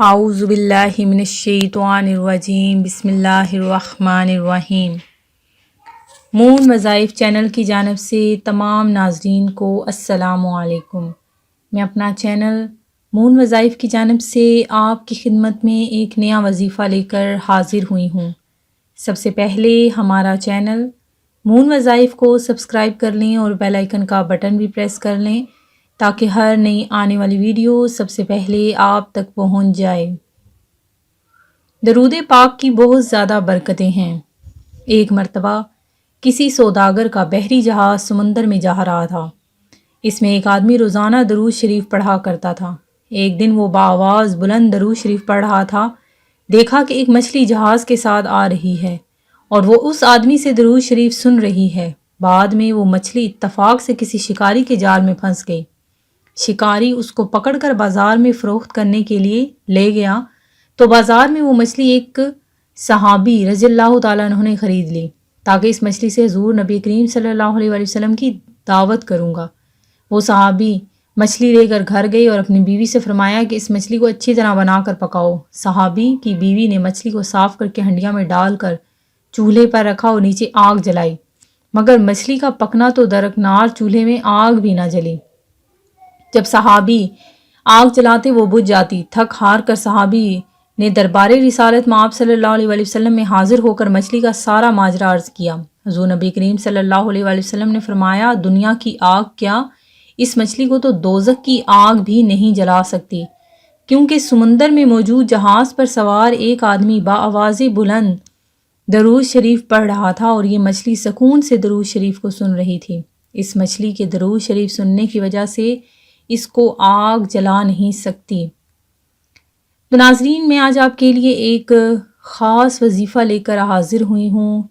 اعوذ باللہ من الشیطان الرجیم بسم اللہ الرحمن الرحیم۔ مون وظائف چینل کی جانب سے تمام ناظرین کو السلام علیکم۔ میں اپنا چینل مون وظائف کی جانب سے آپ کی خدمت میں ایک نیا وظیفہ لے کر حاضر ہوئی ہوں۔ سب سے پہلے ہمارا چینل مون وظائف کو سبسکرائب کر لیں اور بیل آئیکن کا بٹن بھی پریس کر لیں تاکہ ہر نئی آنے والی ویڈیو سب سے پہلے آپ تک پہنچ جائے۔ درود پاک کی بہت زیادہ برکتیں ہیں۔ ایک مرتبہ کسی سوداگر کا بحری جہاز سمندر میں جا رہا تھا۔ اس میں ایک آدمی روزانہ درود شریف پڑھا کرتا تھا۔ ایک دن وہ بآواز بلند درود شریف پڑھ رہا تھا، دیکھا کہ ایک مچھلی جہاز کے ساتھ آ رہی ہے اور وہ اس آدمی سے درود شریف سن رہی ہے۔ بعد میں وہ مچھلی اتفاق سے کسی شکاری کے جال میں پھنس گئی۔ شکاری اس کو پکڑ کر بازار میں فروخت کرنے کے لیے لے گیا تو بازار میں وہ مچھلی ایک صحابی رضی اللہ تعالیٰ عنہ نے خرید لی تاکہ اس مچھلی سے حضور نبی کریم صلی اللہ علیہ وسلم کی دعوت کروں گا۔ وہ صحابی مچھلی لے کر گھر گئے اور اپنی بیوی سے فرمایا کہ اس مچھلی کو اچھی طرح بنا کر پکاؤ۔ صحابی کی بیوی نے مچھلی کو صاف کر کے ہنڈیا میں ڈال کر چولہے پر رکھا اور نیچے آگ جلائی، مگر مچھلی کا پکنا تو درکنار چولہے میں آگ بھی نہ جلی۔ جب صحابی آگ جلاتے وہ بجھ جاتی۔ تھک ہار کر صحابی نے دربار رسالت میں آپ صلی اللہ علیہ وسلم میں حاضر ہو کر مچھلی کا سارا ماجرا عرض کیا۔ حضور نبی کریم صلی اللہ علیہ وسلم نے فرمایا، دنیا کی آگ کیا، اس مچھلی کو تو دوزخ کی آگ بھی نہیں جلا سکتی، کیونکہ سمندر میں موجود جہاز پر سوار ایک آدمی بآواز بلند درود شریف پڑھ رہا تھا اور یہ مچھلی سکون سے درود شریف کو سن رہی تھی۔ اس مچھلی کے درود شریف سننے کی وجہ سے اس کو آگ جلا نہیں سکتی۔ تو ناظرین، میں آج آپ کے لیے ایک خاص وظیفہ لے کر حاضر ہوئی ہوں۔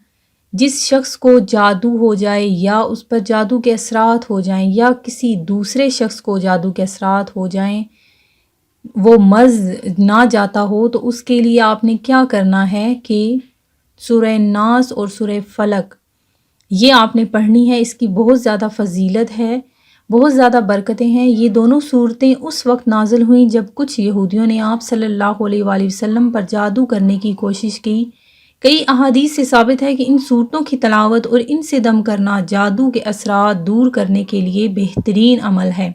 جس شخص کو جادو ہو جائے یا اس پر جادو کے اثرات ہو جائیں یا کسی دوسرے شخص کو جادو کے اثرات ہو جائیں، وہ مرض نہ جاتا ہو، تو اس کے لیے آپ نے کیا کرنا ہے کہ سورہ ناس اور سورہ فلق یہ آپ نے پڑھنی ہے۔ اس کی بہت زیادہ فضیلت ہے، بہت زیادہ برکتیں ہیں۔ یہ دونوں صورتیں اس وقت نازل ہوئیں جب کچھ یہودیوں نے آپ صلی اللہ علیہ وآلہ وسلم پر جادو کرنے کی کوشش کی۔ کئی احادیث سے ثابت ہے کہ ان صورتوں کی تلاوت اور ان سے دم کرنا جادو کے اثرات دور کرنے کے لیے بہترین عمل ہے۔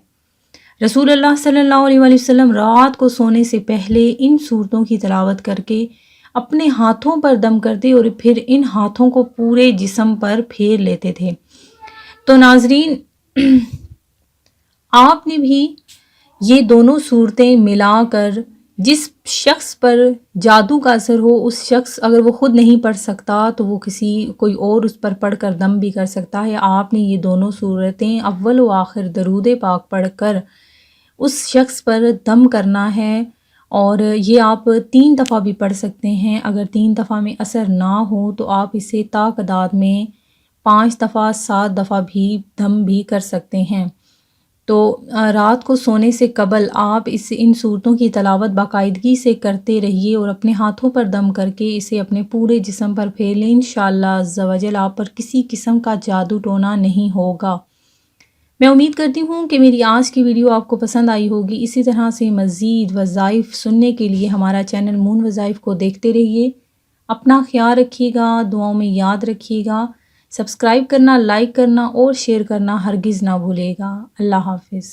رسول اللہ صلی اللہ علیہ وآلہ وسلم رات کو سونے سے پہلے ان صورتوں کی تلاوت کر کے اپنے ہاتھوں پر دم کرتے اور پھر ان ہاتھوں کو پورے جسم پر پھیر لیتے تھے۔ تو ناظرین، آپ نے بھی یہ دونوں صورتیں ملا کر جس شخص پر جادو کا اثر ہو، اس شخص اگر وہ خود نہیں پڑھ سکتا تو وہ کوئی اور اس پر پڑھ کر دم بھی کر سکتا ہے۔ آپ نے یہ دونوں صورتیں اول و آخر درود پاک پڑھ کر اس شخص پر دم کرنا ہے، اور یہ آپ 3 دفعہ بھی پڑھ سکتے ہیں۔ اگر 3 دفعہ میں اثر نہ ہو تو آپ اسے تعداد میں 5 دفعہ 7 دفعہ بھی دم بھی کر سکتے ہیں۔ تو رات کو سونے سے قبل آپ ان صورتوں کی تلاوت باقاعدگی سے کرتے رہیے اور اپنے ہاتھوں پر دم کر کے اسے اپنے پورے جسم پر پھیر لیں۔ انشاءاللہ عز و جل آپ پر کسی قسم کا جادو ٹونا نہیں ہوگا۔ میں امید کرتی ہوں کہ میری آج کی ویڈیو آپ کو پسند آئی ہوگی۔ اسی طرح سے مزید وظائف سننے کے لیے ہمارا چینل مون وظائف کو دیکھتے رہیے۔ اپنا خیال رکھیے گا، دعاؤں میں یاد رکھیے گا۔ سبسکرائب کرنا، لائک کرنا اور شیئر کرنا ہرگز نہ بھولے گا۔ اللہ حافظ۔